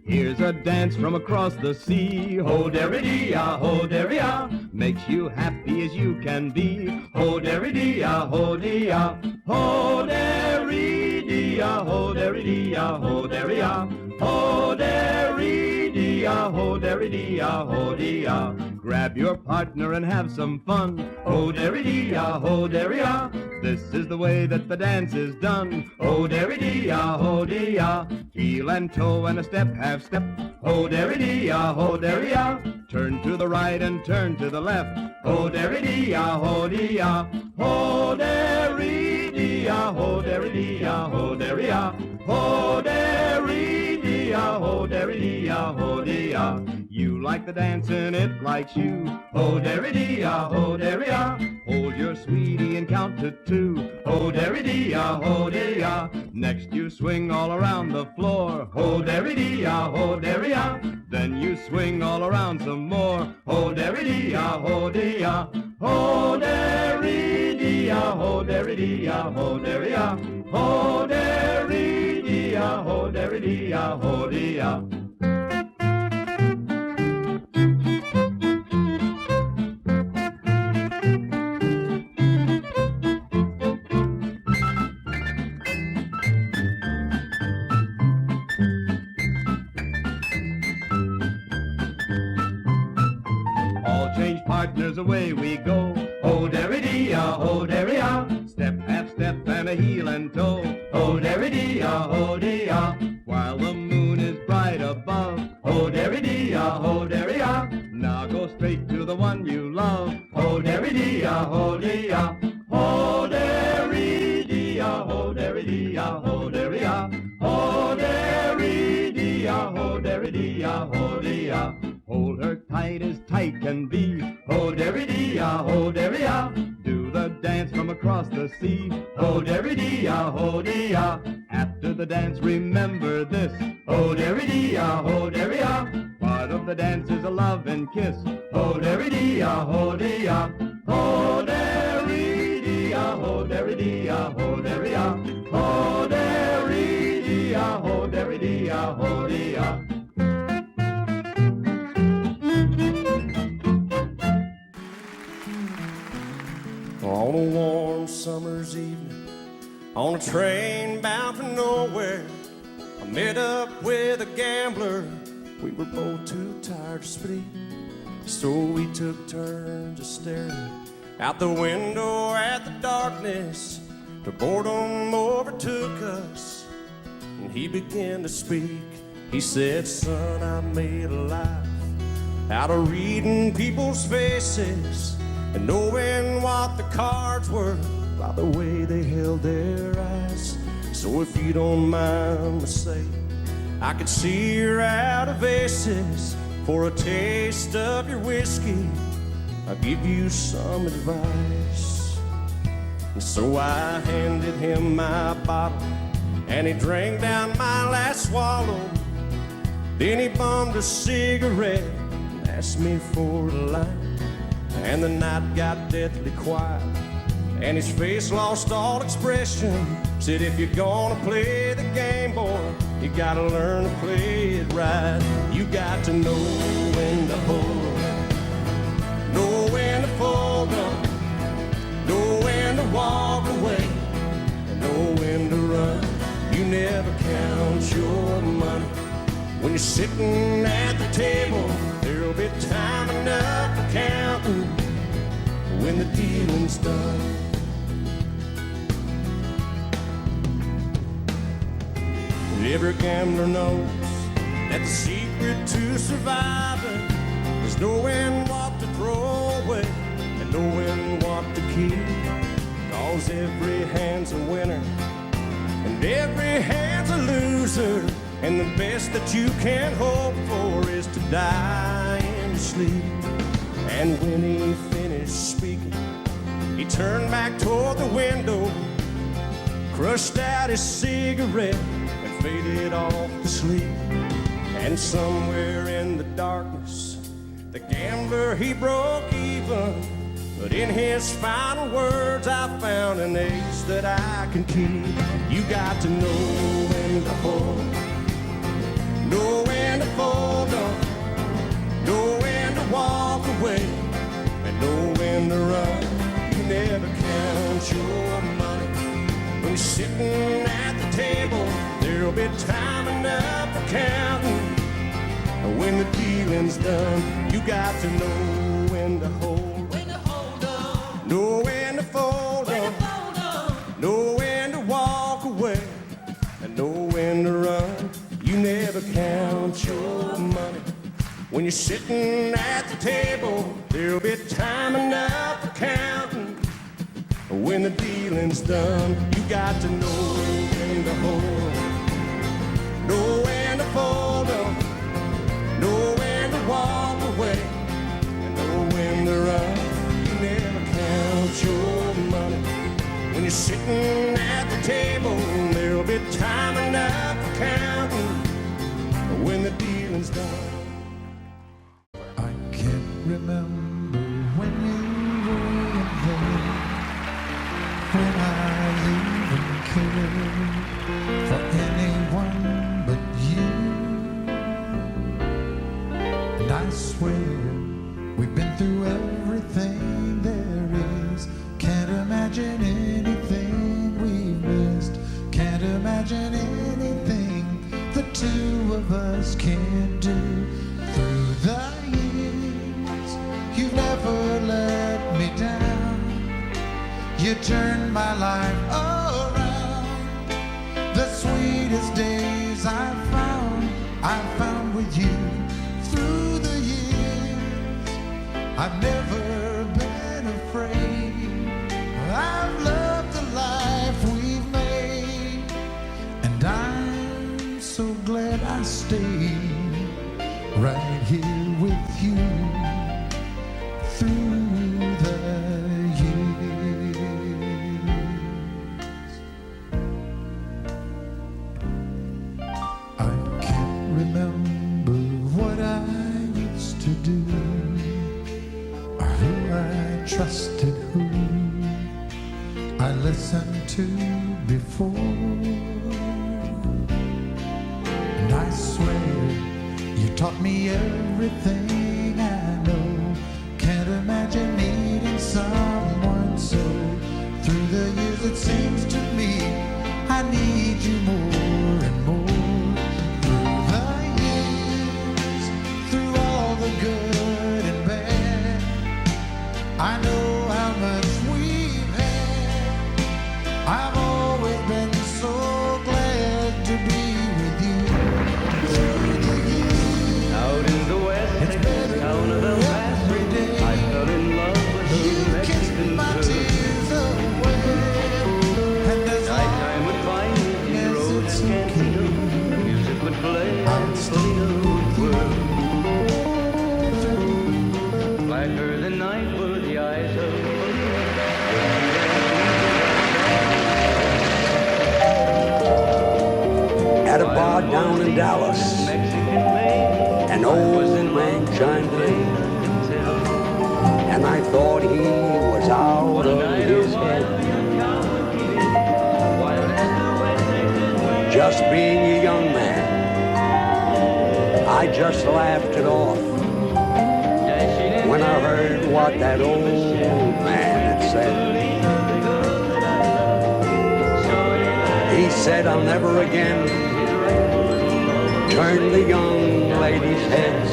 Here's a dance from across the sea. Ho-derry-dee-ah, ho-derry-ah, makes you happy as you can be. Ho-derry-dee-ah, ho-dee-ah, ho-derry-dee-ah, ho-derry-dee-ah, ho-derry-ah, ho-derry-dee-ah, ho-derry-dee-ah, ho-dee-ah. Grab your partner and have some fun. Ho-derry-dee-ah, ho-derry-ah, this is the way that the dance is done. Ho-derry-dee-ah, ho-dee-ah, heel and toe and a step, half step. Ho-derry-dee-ah, ho-derry-ah, turn to the right and turn to the left. Ho-derry-dee-ah, ho-dee-ah, ho-derry-dee-ah, ho-derry-dee-ah, ho-derry-ah, ho-derry-dee-ah, ho-derry-dee-ah, ho-dee-ah. You like the dancing, it likes you. Ho-derry-dee-ah, ho-derry-ah, hold your sweetie and count to two. Ho-derry-dee-ah, ho-dee-ah, next you swing all around the floor. Ho-derry-dee-ah, ho-derry-ah, then you swing all around some more. Ho-derry-dee-ah, ho-dee-ah, ho-derry-dee-ah, ho-derry-dee-ah, ho-derry-ah, ho-derry-dee-ah, ho-derry-dee-ah, ho-dee-ah. Partners, away we go. Ho-derry-dee-ah, ho-derry-ah, step, half step, and a heel and toe. Ho-derry-dee-ah, ho-dee-ah, while the moon is bright above. Ho-derry-dee-ah, ho-derry-ah, now go straight to the one you love. Ho-derry-dee-ah, ho-dee-ah, ho-derry-dee-ah, ho-derry-dee-ah, ho-derry-ah, ho-derry-dee-ah, ho-derry-dee-ah, ho-dee-ah. Hold her tight as tight can be. Ho-derry-dee-ah, ho-derry-ah, do the dance from across the sea. Ho-derry-dee-ah, ho-dee-ah, after the dance remember this. Ho-derry-dee-ah, ho-derry-ah, part of the dance is a love and kiss. Ho-derry-dee-ah, ho-dee-ah, ho-derry-dee-ah, ho-derry-dee-ah, ho-derry-ah, ho-derry-dee-ah, ho-derry-dee-ah, ho-dee-ah. On a warm summer's evening, on a train bound for nowhere, I met up with a gambler. We were both too tired to speak, so we took turns of staring out the window at the darkness. The boredom overtook us. and he began to speak. He said, son, I made a life out of reading people's faces and knowing what the cards were by the way they held their eyes. So if you don't mind me saying, I could see you're out of aces. For a taste of your whiskey, I'll give you some advice. And so I handed him my bottle, and he drank down my last swallow. Then he bummed a cigarette and asked me for a light. And the night got deathly quiet, and his face lost all expression. Said, if you're gonna play the game, boy, you gotta learn to play it right. You got to know when to hold up, know when to fold up, know when to walk away, and know when to run. You never count your money when you're sitting at the table. There'll be time enough for counting when the dealing's done. Every gambler knows that the secret to surviving is knowing what to throw away and knowing what to keep. 'Cause every hand's a winner and every hand's a loser, and the best that you can hope for is to die in your sleep. And when he finished speaking, he turned back toward the window, crushed out his cigarette, faded off to sleep. And somewhere in the darkness, the gambler, he broke even. But in his final words, I found an ace that I can keep. You got to know when to hold, know when to fold up, know when to walk away, and know when to run. You never count your money when you're sitting at the table. There'll be time enough for counting when the dealing's done. You got to know when to hold, on, know when to fold on, know when to walk away, and know when to run. You never count your money when you're sitting at the table. There'll be time enough for counting when the dealing's done. You got to know when to hold, know when to fold up, know when to walk away, and know when to run. You never count your money when you're sitting at the table. There'll be time enough for counting when the dealing's done. I can't remember when you were there, when I even cared for anyone but you. And I swear we've been through everything there is. Can't imagine anything we've missed. Can't imagine anything the two of us can't do. Through the years, you've never let me down. You turned my life around. The sweetest days I found with you. Through the years, I've never been afraid. I've loved the life we've made, and I'm so glad I stayed right here with you through the years. I can't remember what I used to do, or who I trusted, who I listened to before. And I swear you taught me everything I know. Can't imagine needing someone so. Through the years it seems to me I need you more and more. Through the years, through all the good and bad, I know how much we've had. I've always been so glad to be in Dallas, an old man chimed in, and I thought he was out of his head. Just being a young man, I just laughed it off when I heard what that old man had said. He said, I'll never again turn the young ladies' heads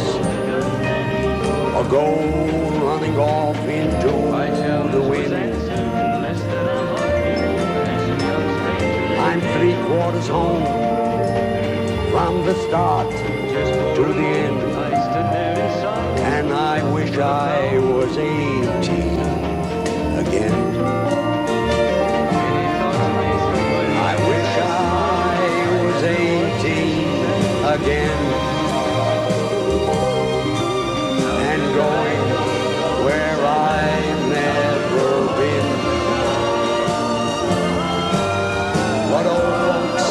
or go running off into the wind. I'm 3/4 home from the start to the end, and I wish I was 18 again. I wish I was 18 again, and going where I've never been. But old folks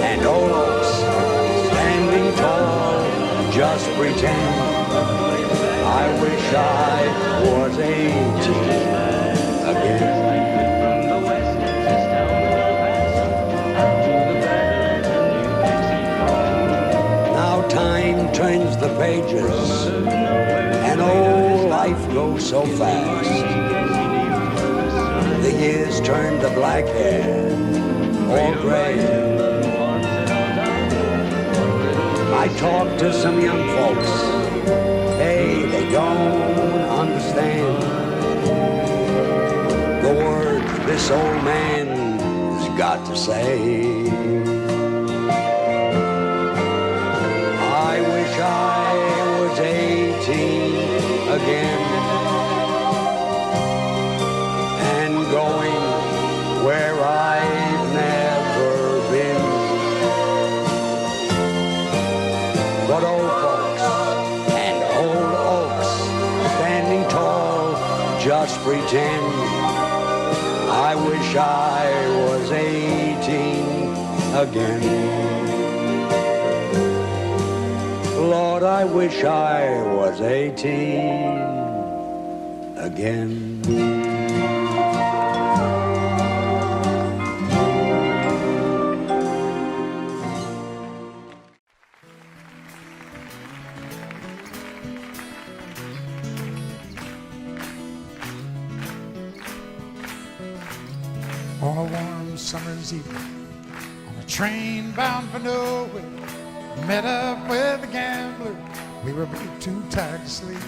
and old oaks standing tall just pretend. I wish I was 18 again. Now time turns the pages, and old life goes so fast. The years turn to black hair or gray. I talk to some young folks, hey, they don't understand the words this old man's got to say. I wish I was 18 again, and going where I've never been. But old folks and old oaks standing tall just pretend. I wish I was 18 again. Lord, I wish I was 18 again. On a warm summer's evening, on a train bound for nowhere, met up with a gambler. We were both too tired to sleep,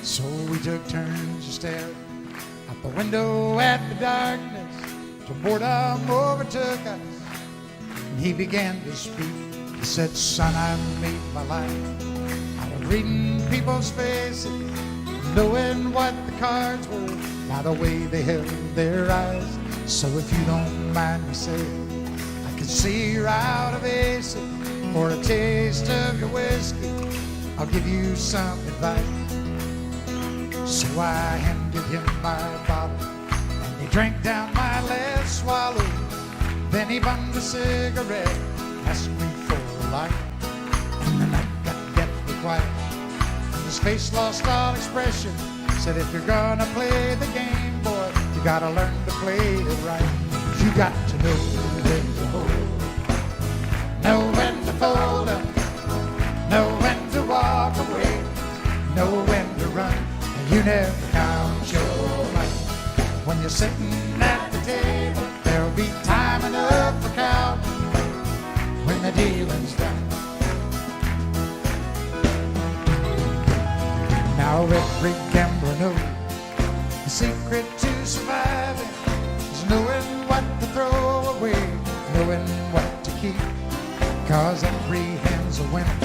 so we took turns to stare out the window at the darkness till boredom overtook us, and he began to speak. He said, son, I made my life out of reading people's faces, knowing what the cards were by the way they held their eyes. So if you don't mind me saying, I can see you're out of aces. For a taste of your whiskey, I'll give you some advice. So I handed him my bottle, and he drank down my last swallow. Then he bummed a cigarette, asked me for a light, and the night got deathly quiet, and his face lost all expression. Said, if you're gonna play the game, boy, you gotta learn to play it right. You got to know when to hold, know when to fold up, know when to walk away, know when to run, and you never count your money. When you're sitting at the table, there'll be time enough for counting when the dealing's done. Now every gambler knows the secret to surviving is knowing what to throw away, knowing what to keep. Cause every hand's a winner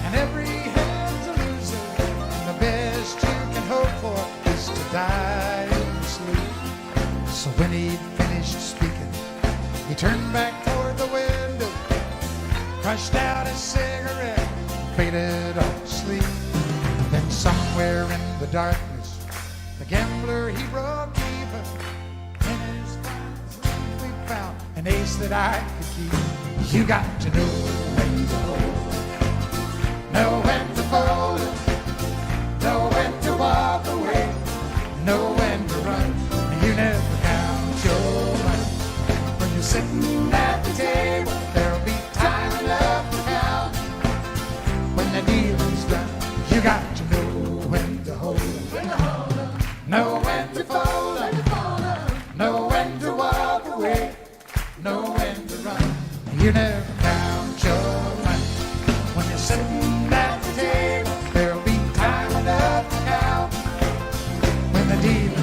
and every hand's a loser, and the best you can hope for is to die in your sleep. So when he'd finished speaking, he turned back toward the window, crushed out his cigarette, faded off to sleep. And then somewhere in the darkness, the gambler, he broke even. In his finest we found an ace that I could keep. You got to know when to hold, know when to fold it, know when to walk away, know when to run. You never count your money when you're sitting at the table. There'll be time enough to count when the deal is done. You got to know when to hold it, know when to fold it, know when to walk away, know when to run. You never count your money when you're sitting at the table. There'll be time enough to count when the deal